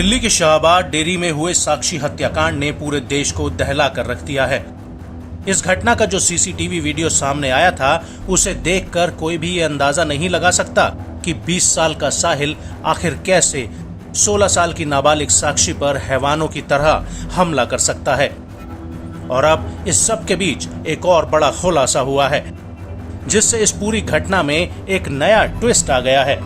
दिल्ली के शाहबाद डेयरी में हुए साक्षी हत्याकांड ने पूरे देश को दहला कर रख दिया है। इस घटना का जो सीसीटीवी वीडियो सामने आया था, उसे देखकर कोई भी ये अंदाजा नहीं लगा सकता कि 20 साल का साहिल आखिर कैसे 16 साल की नाबालिग साक्षी पर हैवानों की तरह हमला कर सकता है। और अब इस सब के बीच एक और बड़ा खुलासा हुआ है, जिससे इस पूरी घटना में एक नया ट्विस्ट आ गया है।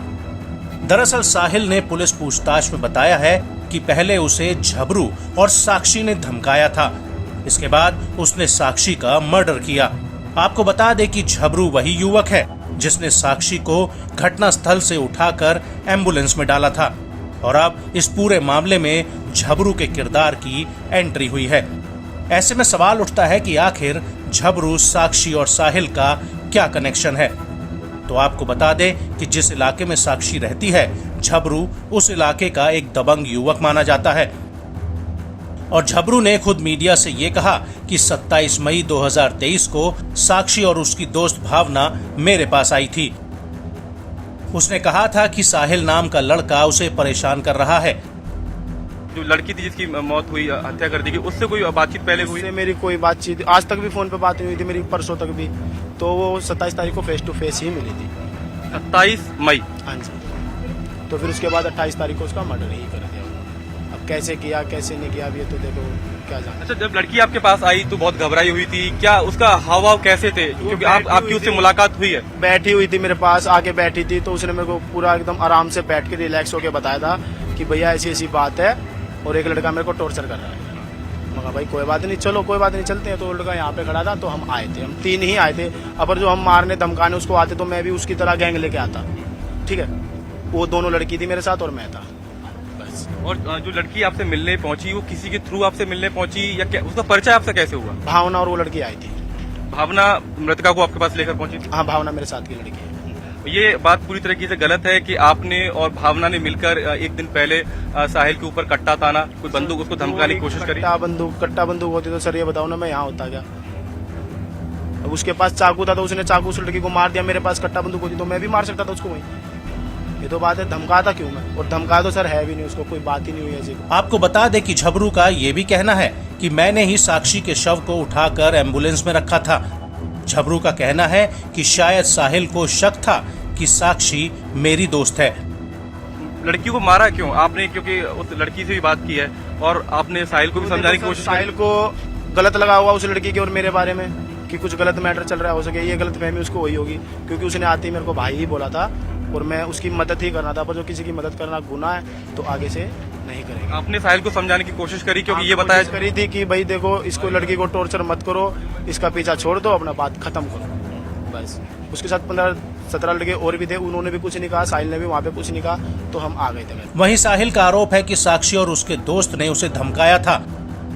दरअसल साहिल ने पुलिस पूछताछ में बताया है कि पहले उसे झबरू और साक्षी ने धमकाया था। इसके बाद उसने साक्षी का मर्डर किया। आपको बता दें कि झबरू वही युवक है जिसने साक्षी को घटनास्थल से उठाकर एम्बुलेंस में डाला था। और अब इस पूरे मामले में झबरू के किरदार की एंट्री हुई है। ऐसे में सवाल उठता है कि आखिर झबरू, साक्षी और साहिल का क्या कनेक्शन है। तो आपको बता दें कि जिस इलाके में साक्षी रहती है, झबरू उस इलाके का एक दबंग युवक माना जाता है। और झबरू ने खुद मीडिया से ये कहा कि 27 मई 2023 को साक्षी और उसकी दोस्त भावना मेरे पास आई थी। उसने कहा था कि साहिल नाम का लड़का उसे परेशान कर रहा है। जो लड़की थी जिसकी मौत हुई, हत्या कर दी गई, उससे कोई बातचीत पहले हुई? मेरी कोई बातचीत आज तक भी फोन पे बात नहीं हुई थी मेरी, परसों तक भी। तो वो 27 तारीख को फेस टू फेस ही मिली थी। 27 मई? हाँ जी। तो फिर उसके बाद 28 तारीख को उसका मर्डर ही कर दिया। अब कैसे किया कैसे नहीं किया, अब ये तो देखो क्या जाना। अच्छा, जब लड़की आपके पास आई तो बहुत घबराई हुई थी, क्या उसका हाव भाव कैसे थे? क्योंकि आपकी उससे मुलाकात हुई है। बैठी हुई थी मेरे पास, आके बैठी थी, तो उसने मेरे को पूरा एकदम आराम से बैठ के रिलैक्स होकर बताया था कि भैया ऐसी ऐसी बात है और एक लड़का मेरे को टॉर्चर कर रहा है। मगर भाई कोई बात नहीं, चलो कोई बात नहीं, चलते हैं। तो लड़का यहाँ पे खड़ा था, तो हम आए थे, हम 3 ही आए थे। अगर जो हम मारने धमकाने उसको आते तो मैं भी उसकी तरह गैंग लेके आता, ठीक है। वो दोनों लड़की थी मेरे साथ और मैं था, बस। और जो लड़की आपसे मिलने पहुंची, वो किसी के थ्रू आपसे मिलने पहुंची या क्या? उसका परिचय आपसे कैसे हुआ? भावना और वो लड़की आई थी। भावना मृतका को आपके पास लेकर पहुंची थी? हाँ, भावना मेरे साथ की लड़की है। ये बात पूरी तरीके से गलत है कि आपने और भावना ने मिलकर एक दिन पहले साहिल के ऊपर कट्टा ताना, कोई बंदूक उसको धमकाने की कोशिश करी? कट्टा बंदूक होती तो सर ये बताओ ना, मैं यहाँ होता क्या? अब उसके पास चाकू था तो उसने चाकू उस लड़की को मार दिया। मेरे पास कट्टा बंदूक होती तो मैं भी मार सकता था उसको वहीं। ये तो बात है, धमकाता क्यों मैं? और धमका तो सर है भी नहीं, उसको कोई बात ही नहीं हुई ऐसी। आपको बता दें कि झबरू का ये भी कहना है कि मैंने ही साक्षी के शव को उठाकर एम्बुलेंस में रखा था। झबरू का कहना है कि शायद साहिल को शक था कि साक्षी मेरी दोस्त है। लड़की को मारा क्यों आपने? क्योंकि उस लड़की से भी बात की है और आपने साहिल को भी समझाने की कोशिश की। साहिल को गलत लगा हुआ उस लड़की के और मेरे बारे में कि कुछ गलत मैटर चल रहा हो सके। ये गलत फहमी उसको हुई होगी, क्योंकि उसने आते ही मेरे को भाई ही बोला था और मैं उसकी मदद ही करना था। पर जो किसी की मदद करना गुनाह है तो आगे से नहीं करेंगे। आपने साहिल को समझाने की कोशिश करी? क्योंकि ये बताया करी थी कि भाई देखो, इसको लड़की को टॉर्चर मत करो, इसका पीछा छोड़ दो, अपना बात खत्म करो, बस। उसके साथ 15-17 लड़के और भी थे, उन्होंने भी कुछ नहीं कहा, साहिल ने भी वहाँ पे कुछ नहीं कहा, तो हम आ गए थे। वहीं साहिल का आरोप है कि साक्षी और उसके दोस्त ने उसे धमकाया था।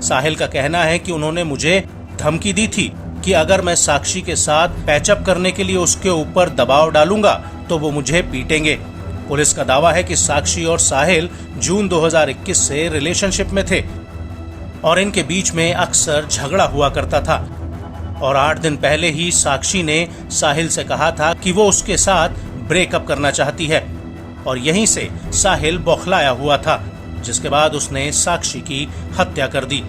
साहिल का कहना है कि उन्होंने मुझे धमकी दी थी कि अगर मैं साक्षी के साथ पैचअप करने के लिए उसके ऊपर दबाव डालूंगा तो वो मुझे पीटेंगे। पुलिस का दावा है कि साक्षी और साहिल जून 2021 से रिलेशनशिप में थे और इनके बीच में अक्सर झगड़ा हुआ करता था। और 8 दिन पहले ही साक्षी ने साहिल से कहा था कि वो उसके साथ ब्रेकअप करना चाहती है और यहीं से साहिल बौखलाया हुआ था, जिसके बाद उसने साक्षी की हत्या कर दी।